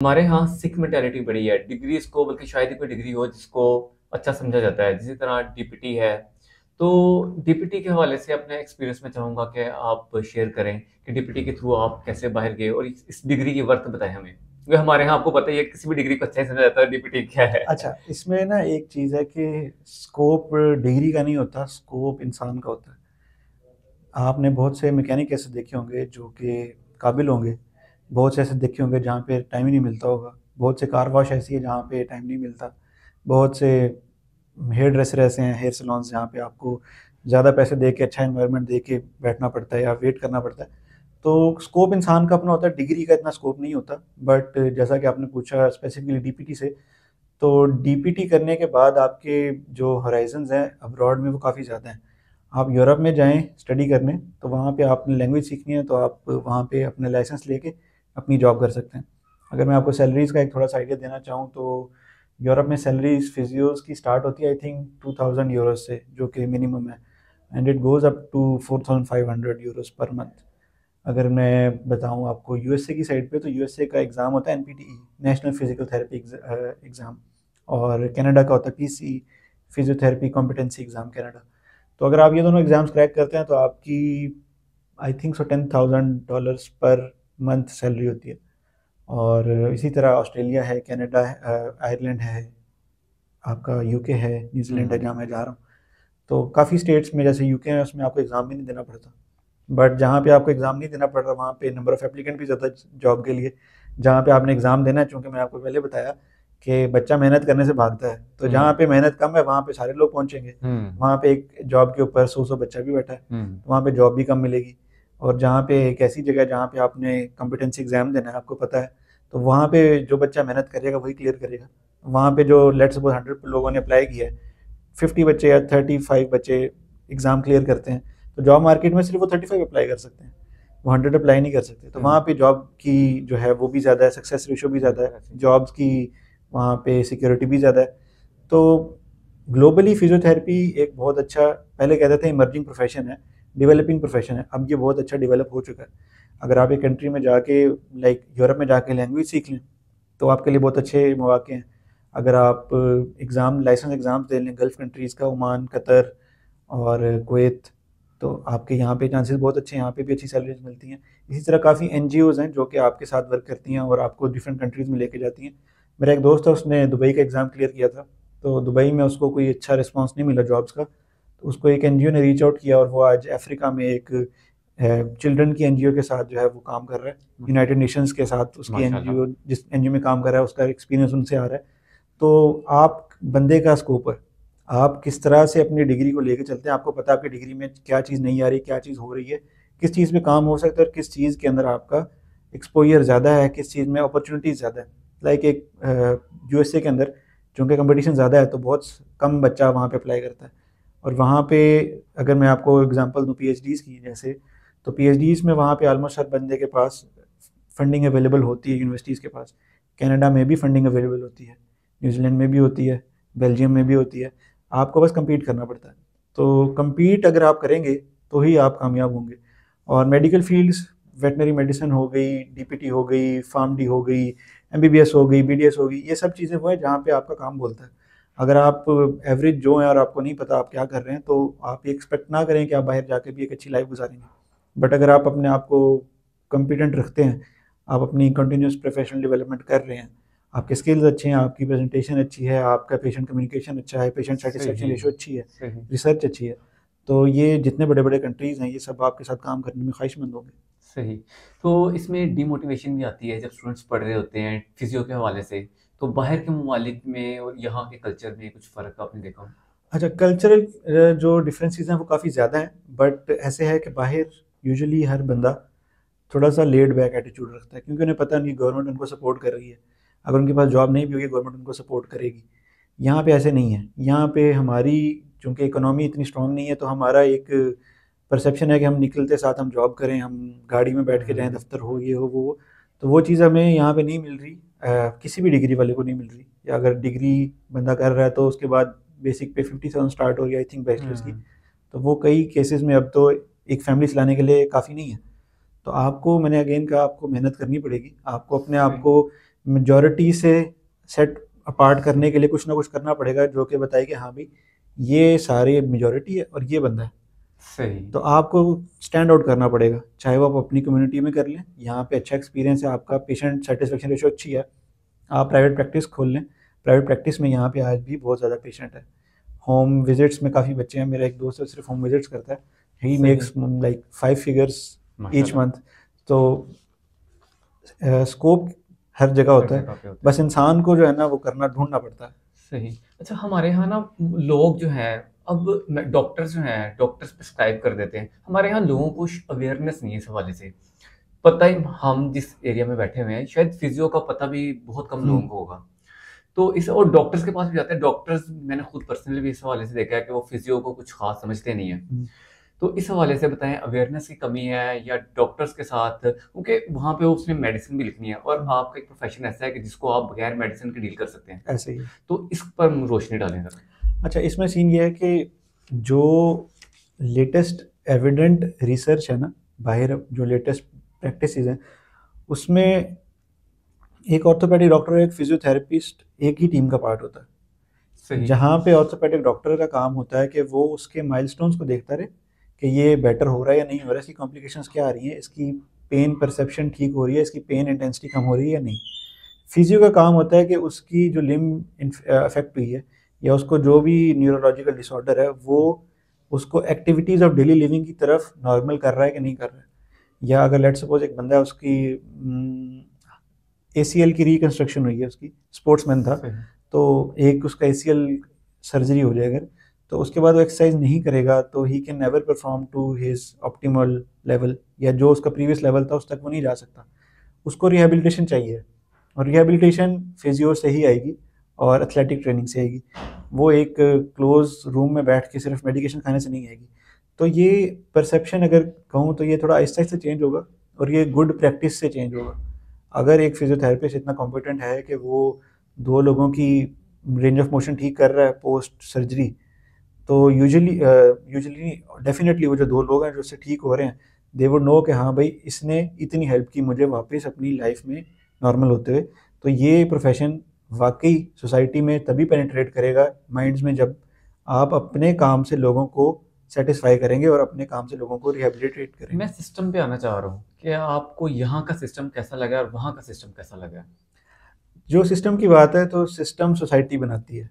हमारे यहाँ सिख मेंटालिटी बड़ी है। डिग्री इसको बल्कि शायद ही कोई डिग्री हो जिसको अच्छा समझा जाता है। जिसी तरह डीपीटी है। तो डीपीटी के हवाले से अपने एक्सपीरियंस में चाहूँगा कि आप शेयर करें कि डीपीटी के थ्रू आप कैसे बाहर गए और इस डिग्री की वर्थ बताएँ हमें। क्योंकि हमारे यहाँ आपको पता ही है किसी भी डिग्री को अच्छा ही समझा जाता है, डीपीटी क्या है? अच्छा, इसमें ना एक चीज़ है कि स्कोप डिग्री का नहीं होता, स्कोप इंसान का होता है। आपने बहुत से मैकेनिक ऐसे देखे होंगे जो कि काबिल होंगे, बहुत से ऐसे देखे होंगे जहाँ पे टाइम ही नहीं मिलता होगा, बहुत से कार वॉश ऐसी है जहाँ पे टाइम नहीं मिलता, बहुत से हेयर ड्रेसर ऐसे हैं, हेयर सैलून्स जहाँ पे आपको ज़्यादा पैसे दे के अच्छा एनवायरनमेंट दे के बैठना पड़ता है या वेट करना पड़ता है। तो स्कोप इंसान का अपना होता है, डिग्री का इतना स्कोप नहीं होता। बट जैसा कि आपने पूछा स्पेसिफिकली डीपीटी से, तो डीपीटी करने के बाद आपके जो हॉराइजंस हैं अब्रॉड में वो काफ़ी ज़्यादा हैं। आप यूरोप में जाएँ स्टडी करने, तो वहाँ पे आपने लैंग्वेज सीखनी है तो आप वहाँ पे अपना लाइसेंस लेके अपनी जॉब कर सकते हैं। अगर मैं आपको सैलरीज़ का एक थोड़ा-सा आइडिया देना चाहूँ तो यूरोप में सैलरीज़ फिजियोज़ की स्टार्ट होती है आई थिंक 2000 यूरोज़ से, जो कि मिनिमम है, and it goes up to 4500 euros पर मंथ। अगर मैं बताऊँ आपको यूएसए की साइड पे, तो यूएसए का एग्ज़ाम होता है एनपीटीई, नेशनल फिजिकल थेरेपी एग्ज़ाम, और कनाडा का होता है PC, physiotherapy competency exam Canada. तो अगर आप ये दोनों एग्ज़ाम्स क्रैक करते हैं तो आपकी I think so $10,000 per month salary होती है। और इसी तरह ऑस्ट्रेलिया है, कनाडा है, आयरलैंड है, आपका यूके है, न्यूजीलैंड है हुँ। जहाँ मैं जा रहा हूँ। तो काफ़ी स्टेट्स में जैसे यूके है उसमें आपको एग्ज़ाम भी नहीं देना पड़ता। बट जहाँ पे आपको एग्ज़ाम नहीं देना पड़ रहा वहाँ पे नंबर ऑफ़ एप्लीकेंट भी ज़्यादा जॉब के लिए। जहाँ पे आपने एग्ज़ाम देना है, चूँकि मैं आपको पहले बताया कि बच्चा मेहनत करने से भागता है, तो जहाँ हुँ। पे मेहनत कम है वहाँ पे सारे लोग पहुँचेंगे। हुँ। वहाँ पे एक जॉब के ऊपर 100-100 बच्चा भी बैठा है, हुँ। तो वहाँ पे जॉब भी कम मिलेगी। और जहाँ पे एक ऐसी जगह है जहाँ पे आपने कॉम्पिटेंसी एग्ज़ाम देना है, आपको पता है, तो वहाँ पे जो बच्चा मेहनत करेगा वही क्लियर करेगा। वहाँ पे जो लेट्स सपोज़ 100 लोगों ने अप्लाई किया है, 50 बच्चे या 35 बच्चे एग्ज़ाम क्लियर करते हैं, तो जॉब मार्केट में सिर्फ वो 35 अप्लाई कर सकते हैं, वो 100 अप्लाई नहीं कर सकते। तो वहाँ हुँ। पे जॉब की जो है वो भी ज़्यादा है, सक्सेस रेशो भी ज़्यादा है, जॉब्स की वहाँ पे सिक्योरिटी भी ज़्यादा है। तो ग्लोबली फिजियोथेरेपी एक बहुत अच्छा, पहले कहते थे इमर्जिंग प्रोफेशन है, डेवलपिंग प्रोफेशन है, अब ये बहुत अच्छा डेवलप हो चुका है। अगर आप एक कंट्री में जाके लाइक यूरोप में जाके लैंग्वेज सीख लें तो आपके लिए बहुत अच्छे मौके हैं। अगर आप एग्ज़ाम लाइसेंस एग्ज़ाम्स दे लें गल्फ़ कंट्रीज़ का, ओमान, कतर और कुवैत, तो आपके यहाँ पे चांसेस बहुत अच्छे हैं, यहाँ पे भी अच्छी सैलरीज मिलती हैं। इसी तरह काफ़ी एनजीओज़ हैं जो कि आपके साथ वर्क करती हैं और आपको डिफरेंट कंट्रीज़ में लेके जाती हैं। मेरा एक दोस्त है, उसने दुबई का एग्ज़ाम क्लियर किया था, तो दुबई में उसको कोई अच्छा रिस्पॉन्स नहीं मिला जॉब्स का, तो उसको एक एनजीओ ने रीच आउट किया और वो आज अफ्रीका में एक चिल्ड्रन की एनजीओ के साथ जो है वो काम कर रहा है। यूनाइटेड नेशंस के साथ उसकी माशाल्लाह। एनजीओ, जिस एनजीओ में काम कर रहा है उसका एक्सपीरियंस उनसे आ रहा है। तो आप बंदे का स्कोप है, आप किस तरह से अपनी डिग्री को लेके चलते हैं, आपको पता है आपकी डिग्री में क्या चीज़ नहीं आ रही, क्या चीज़ हो रही है, किस चीज़ पे काम हो सकता है और किस चीज़ के अंदर आपका एक्सपोज़र ज़्यादा है, किस चीज़ में अपॉर्चुनिटीज़ ज़्यादा है। लाइक एक यूएसए के अंदर चूँकि कंपटीशन ज़्यादा है तो बहुत कम बच्चा वहाँ पे अप्लाई करता है। और वहाँ पे अगर मैं आपको एग्ज़ाम्पल दूँ पीएचडीज़ की जैसे, तो पीएचडीज़ में वहाँ पे ऑलमोस्ट हर बंदे के पास फंडिंग अवेलेबल होती है यूनिवर्सिटीज़ के पास। कनाडा में भी फंडिंग अवेलेबल होती है, न्यूजीलैंड में भी होती है, बेल्जियम में भी होती है, आपको बस कम्पीट करना पड़ता है। तो कम्पीट अगर आप करेंगे तो ही आप कामयाब होंगे। और मेडिकल फील्ड्स, वेटनरी मेडिसिन हो गई, डीपीटी हो गई, फार्मडी हो गई, एमबीबीएस हो गई, बीडीएस हो गई, ये सब चीज़ें वो है जहाँ पे आपका काम बोलता है। अगर आप एवरेज जो हैं और आपको नहीं पता आप क्या कर रहे हैं, तो आप ये एक्सपेक्ट ना करें कि आप बाहर जाके भी एक अच्छी लाइफ गुजारेंगे। बट अगर आप अपने आप को कॉम्पिटेंट रखते हैं, आप अपनी कंटिन्यूस प्रोफेशनल डेवलपमेंट कर रहे हैं, आपके स्किल्स अच्छे हैं, आपकी प्रेजेंटेशन अच्छी है, आपका पेशेंट कम्युनिकेशन अच्छा है, पेशेंट सेटिस्फेक्शन सही, रेशो अच्छी है, सही। रिसर्च अच्छी है, तो ये जितने बड़े-बड़े कंट्रीज़ हैं, ये सब आपके साथ काम करने में ख्वाहिशमंद होंगे। सही। तो इसमें डिमोटिवेशन भी आती है जब स्टूडेंट्स पढ़ रहे होते हैं फिज़ियो के हवाले से, तो बाहर के ममालिक में और यहाँ के कल्चर में कुछ फ़र्क आपने देखा हो? अच्छा, कल्चरल जो डिफरेंसेस हैं वो काफ़ी ज़्यादा हैं, बट ऐसे है कि बाहर यूजुअली हर बंदा थोड़ा-सा लेड बैक एटीट्यूड रखता है, क्योंकि उन्हें पता है उनकी गवर्नमेंट उनको सपोर्ट कर रही है। अगर उनके पास जॉब नहीं भी होगी गवर्नमेंट उनको सपोर्ट करेगी। यहाँ पे ऐसे नहीं है। यहाँ पे हमारी चूँकि इकोनॉमी इतनी स्ट्रॉन्ग नहीं है, तो हमारा एक परसेप्शन है कि हम निकलते साथ हम जॉब करें, हम गाड़ी में बैठ के जाएँ, हुँ। दफ्तर हो, ये हो, वो हो। तो वो चीज़ हमें यहाँ पे नहीं मिल रही, किसी भी डिग्री वाले को नहीं मिल रही। या अगर डिग्री बंदा कर रहा है तो उसके बाद बेसिक पे 50,000 स्टार्ट हो रही है आई थिंक बैचलर्स की। हुँ। तो वो कई केसेस में अब तो एक फैमिली चलाने के लिए काफ़ी नहीं है। तो आपको, मैंने अगेन कहा, आपको मेहनत करनी पड़ेगी। आपको अपने आप सही। को मेजॉरिटी से सेट अपार्ट करने के लिए कुछ ना कुछ करना पड़ेगा जो कि बताए कि हाँ भाई ये सारे मेजॉरिटी है और ये बंदा है। सही। तो आपको स्टैंड आउट करना पड़ेगा, चाहे वो आप अपनी कम्युनिटी में कर लें, यहाँ पे अच्छा एक्सपीरियंस है, आपका पेशेंट सेटिस्फेक्शन रेशो अच्छी है, आप प्राइवेट प्रैक्टिस खोल लें। प्राइवेट प्रैक्टिस में यहाँ पे आज भी बहुत ज़्यादा पेशेंट है। होम विजिट्स में काफ़ी बच्चे हैं, मेरा एक दोस्त है सिर्फ होम विजिट्स करता है, ही सही। मेक्स लाइक 5 फिगर्स ईच माशाल्लाह। मंथ। तो स्कोप हर जगह हर होता है, जगह पे होता बस है। इंसान को जो है ना वो करना ढूंढना पड़ता है। सही। अच्छा, हमारे यहाँ ना लोग जो हैं, अब डॉक्टर्स जो हैं, डॉक्टर्स प्रिस्क्राइब कर देते हैं। हमारे यहाँ लोगों को अवेयरनेस नहीं है इस हवाले से। पता ही, हम जिस एरिया में बैठे हुए हैं शायद फिजियो का पता भी बहुत कम लोगों हम्म। को होगा। तो इस और डॉक्टर्स के पास भी जाते हैं, डॉक्टर्स मैंने खुद पर्सनली भी इस हवाले से देखा है कि वो फिजियो को कुछ खास समझते नहीं है। हम्म। तो इस हवाले से बताएं, अवेयरनेस की कमी है या डॉक्टर्स के साथ, क्योंकि वहाँ पे उसने मेडिसिन भी लिखनी है और आपका एक प्रोफेशन ऐसा है कि जिसको आप बगैर मेडिसिन के डील कर सकते हैं। ऐसे ही है। तो इस पर रोशनी डालें जरा। अच्छा, इसमें सीन ये है कि जो लेटेस्ट एविडेंट रिसर्च है ना, बाहर जो लेटेस्ट प्रैक्टिसेस हैं, उसमें एक ऑर्थोपेडिक डॉक्टर और एक फिजियोथेरेपिस्ट एक ही टीम का पार्ट होता है। सही। जहाँ पे ऑर्थोपेडिक डॉक्टर का काम होता है कि वो उसके माइलस्टोन्स को देखता रहे कि ये बेटर हो रहा है या नहीं हो रहा है, इसकी कॉम्प्लिकेशंस क्या आ रही हैं, इसकी पेन परसेप्शन ठीक हो रही है, इसकी पेन इंटेंसिटी कम हो रही है या नहीं। फिजियो का काम होता है कि उसकी जो लिम्ब अफेक्ट हुई है या उसको जो भी न्यूरोलॉजिकल डिसऑर्डर है वो उसको एक्टिविटीज़ ऑफ डेली लिविंग की तरफ नॉर्मल कर रहा है कि नहीं कर रहा है। या अगर लेट सपोज एक बंदा है, उसकी एसीएल की रिकंस्ट्रक्शन हुई है, उसकी स्पोर्ट्समैन था, सही। तो एक उसका एसीएल सर्जरी हो जाए अगर, तो उसके बाद वो एक्सरसाइज नहीं करेगा तो he can never perform to his optimal level, या जो उसका प्रीवियस लेवल था उस तक वो नहीं जा सकता। उसको रिहेबिलिटेशन चाहिए, और रिहेबिलिटेशन फिजियो से ही आएगी और एथलेटिक ट्रेनिंग से आएगी। वो एक क्लोज रूम में बैठ के सिर्फ मेडिकेशन खाने से नहीं आएगी। तो ये परसेप्शन अगर कहूँ तो ये थोड़ा आहिस्ता आहिस्ता चेंज होगा, और ये गुड प्रैक्टिस से चेंज होगा। अगर एक फिजियोथेरेपिस्ट इतना कॉम्पिटेंट है कि वो 2 लोगों की रेंज ऑफ मोशन ठीक कर रहा है पोस्ट सर्जरी, तो यूजुअली डेफिनेटली वो जो 2 लोग हैं जो उससे ठीक हो रहे हैं, दे वुड नो कि हाँ भाई इसने इतनी हेल्प की मुझे वापस अपनी लाइफ में नॉर्मल होते हुए। तो ये प्रोफेशन वाकई सोसाइटी में तभी पेनिट्रेट करेगा माइंड्स में, जब आप अपने काम से लोगों को सेटिस्फाई करेंगे और अपने काम से लोगों को रिहेबिलिटेट मैं करेंगे। सिस्टम पे आना चाह रहा हूँ कि आपको यहाँ का सिस्टम कैसा लगा और वहाँ का सिस्टम कैसा लगा। जो सिस्टम की बात है, तो सिस्टम सोसाइटी बनाती है।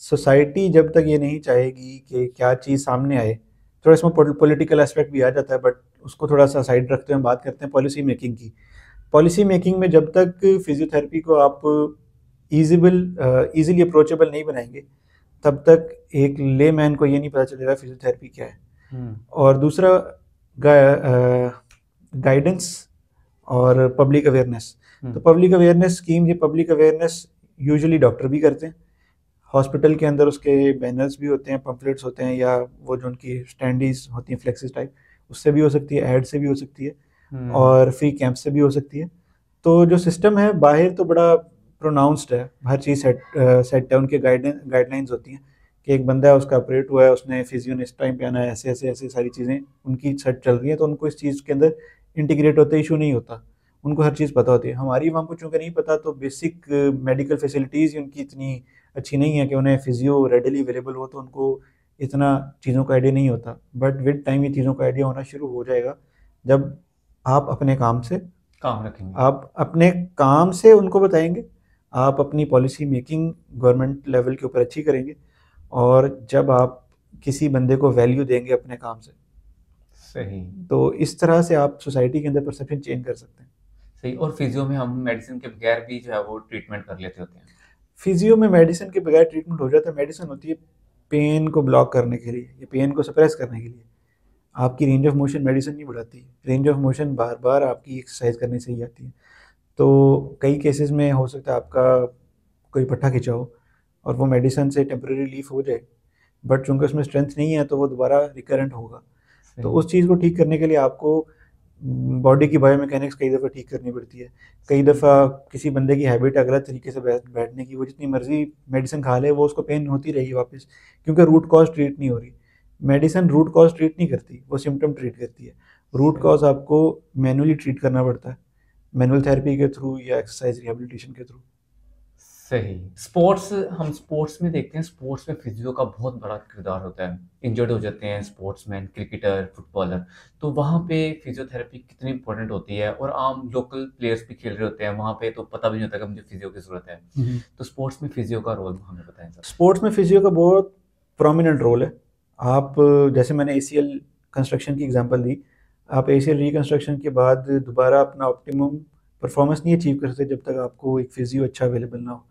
सोसाइटी जब तक ये नहीं चाहेगी कि क्या चीज़ सामने आए, थोड़ा इसमें पॉलिटिकल एस्पेक्ट भी आ जाता है, बट उसको थोड़ा सा साइड रखते हुए हम बात करते हैं पॉलिसी मेकिंग की। पॉलिसी मेकिंग में जब तक फिजियोथेरेपी को आप ईजिली अप्रोचेबल नहीं बनाएंगे, तब तक एक ले मैन को ये नहीं पता चलेगा फिजियोथेरेपी क्या है। और दूसरा, गाइडेंस और पब्लिक अवेयरनेस। तो पब्लिक अवेयरनेस स्कीम, ये पब्लिक अवेयरनेस यूजुअली डॉक्टर भी करते हैं। हॉस्पिटल के अंदर उसके बैनर्स भी होते हैं, पम्फलेट्स होते हैं, या वो जो उनकी स्टैंडीज होती हैं फ्लेक्सिस टाइप, उससे भी हो सकती है, ऐड से भी हो सकती है, और फ्री कैंप से भी हो सकती है। तो जो सिस्टम है बाहर तो बड़ा प्रोनाउंस्ड है, हर चीज़ सेट है, उनके गाइडलाइंस होती हैं कि एक बंदा है उसका ऑपरेट हुआ है, उसने फिजियो ने इस टाइम पे आना है, ऐसे ऐसे ऐसे सारी चीज़ें उनकी सेट चल रही हैं, तो उनको इस चीज़ के अंदर इंटीग्रेट होते इशू नहीं होता, उनको हर चीज़ पता होती है। हमारी वहाँ को चूँकि नहीं पता, तो बेसिक मेडिकल फैसिलिटीज़ उनकी इतनी अच्छी नहीं है कि उन्हें फिजियो रेडली अवेलेबल हो, तो उनको इतना चीज़ों का आइडिया नहीं होता। बट विद टाइम ये चीज़ों का आइडिया होना शुरू हो जाएगा, जब आप अपने काम से काम रखेंगे। आप अपने काम से उनको बताएंगे, आप अपनी पॉलिसी मेकिंग गवर्नमेंट लेवल के ऊपर अच्छी करेंगे, और जब आप किसी बंदे को वैल्यू देंगे अपने काम से, सही। तो इस तरह से आप सोसाइटी के अंदर परसेप्शन चेंज कर सकते हैं। सही। और फिजियो में हम मेडिसिन के बगैर भी जो है वो ट्रीटमेंट कर लेते होते हैं। फिजियो में मेडिसिन के बगैर ट्रीटमेंट हो जाता है। मेडिसिन होती है पेन को ब्लॉक करने के लिए या पेन को सप्रेस करने के लिए। आपकी रेंज ऑफ मोशन मेडिसिन नहीं बढ़ाती, रेंज ऑफ मोशन बार बार आपकी एक्सरसाइज करने से ही आती है। तो कई केसेस में हो सकता है आपका कोई पट्टा खिंचा हो और वो मेडिसिन से टेम्परेरी रिलीफ हो जाए, बट चूंकि उसमें स्ट्रेंथ नहीं है तो वो दोबारा रिकरेंट होगा। तो सही। उस चीज़ को ठीक करने के लिए आपको बॉडी की बायोमैकेनिक्स कई दफ़ा ठीक करनी पड़ती है। कई दफ़ा किसी बंदे की हैबिट है गलत तरीके से बैठने की, वो जितनी मर्जी मेडिसिन खा ले वो उसको पेन होती रहेगी वापस, क्योंकि रूट कॉज ट्रीट नहीं हो रही। मेडिसिन रूट कॉज ट्रीट नहीं करती, वो सिम्टम ट्रीट करती है। रूट सही। कॉज आपको मैनुअली ट्रीट करना पड़ता है। मैनुअल थेरेपी के थ्रू या एक्सरसाइज रिहेबिलिटेशन के थ्रू। सही। स्पोर्ट्स, हम स्पोर्ट्स में देखते हैं, स्पोर्ट्स में फिजियो का बहुत बड़ा किरदार होता है। इंजर्ड हो जाते हैं स्पोर्ट्समैन, क्रिकेटर, फुटबॉलर, तो वहाँ पे फिजियोथेरेपी कितनी इंपॉर्टेंट होती है। और आम लोकल प्लेयर्स भी खेल रहे होते हैं वहाँ पे, तो पता भी नहीं होता कि मुझे फिजियो की ज़रूरत है। तो स्पोर्ट्स में फिजियो का रोल हमें बताएं सर। स्पोर्ट्स में फिजियो का बहुत प्रोमिनेंट रोल है। आप जैसे मैंने एसीएल कंस्ट्रक्शन की एग्जांपल दी, आप एसीएल रिकंस्ट्रक्शन के बाद दोबारा अपना ऑप्टिमम परफॉर्मेंस नहीं अचीव कर सकते जब तक आपको एक फिजियो अच्छा अवेलेबल ना हो।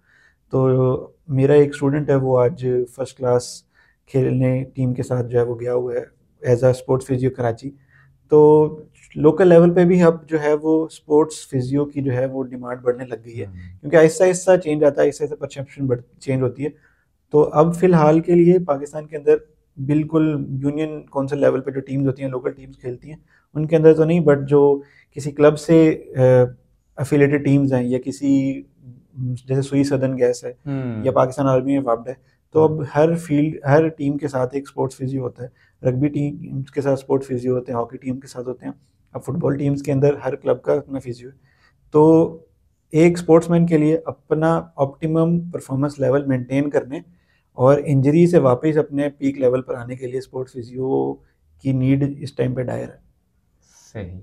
तो मेरा एक स्टूडेंट है, वो आज फर्स्ट क्लास खेलने टीम के साथ जो है वो गया हुआ है as a sports physio Karachi. तो लोकल लेवल पे भी अब जो है वो स्पोर्ट्स फिजियो की जो है वो डिमांड बढ़ने लग गई है, क्योंकि आहिस्ता आहिस्ता चेंज आता है, आहिस्ता आहिस्ता परसेप्शन चेंज होती है। तो अब फिलहाल के लिए पाकिस्तान के अंदर बिल्कुल यूनियन कौंसिल लेवल पे जो टीम्स होती हैं, लोकल टीम्स खेलती हैं, उनके अंदर तो नहीं, बट जो किसी क्लब से एफिलेटेड टीम्स हैं या किसी जैसे सुई सदर्न गैस है या पाकिस्तान आर्मी में वाप्ड है, तो अब हर फील्ड हर टीम के साथ एक स्पोर्ट्स फिजियो होता है। रग्बी टीम के साथ स्पोर्ट्स फिजियो होते हैं, हॉकी टीम के साथ होते हैं, अब फुटबॉल टीम्स के अंदर हर क्लब का अपना फिजियो है। तो एक स्पोर्ट्समैन के लिए अपना ऑप्टिमम परफॉर्मेंस लेवल मेंटेन करने और इंजरी से वापस अपने पीक लेवल पर आने के लिए स्पोर्ट्स फिजियो की नीड इस टाइम पे डायर है। सही।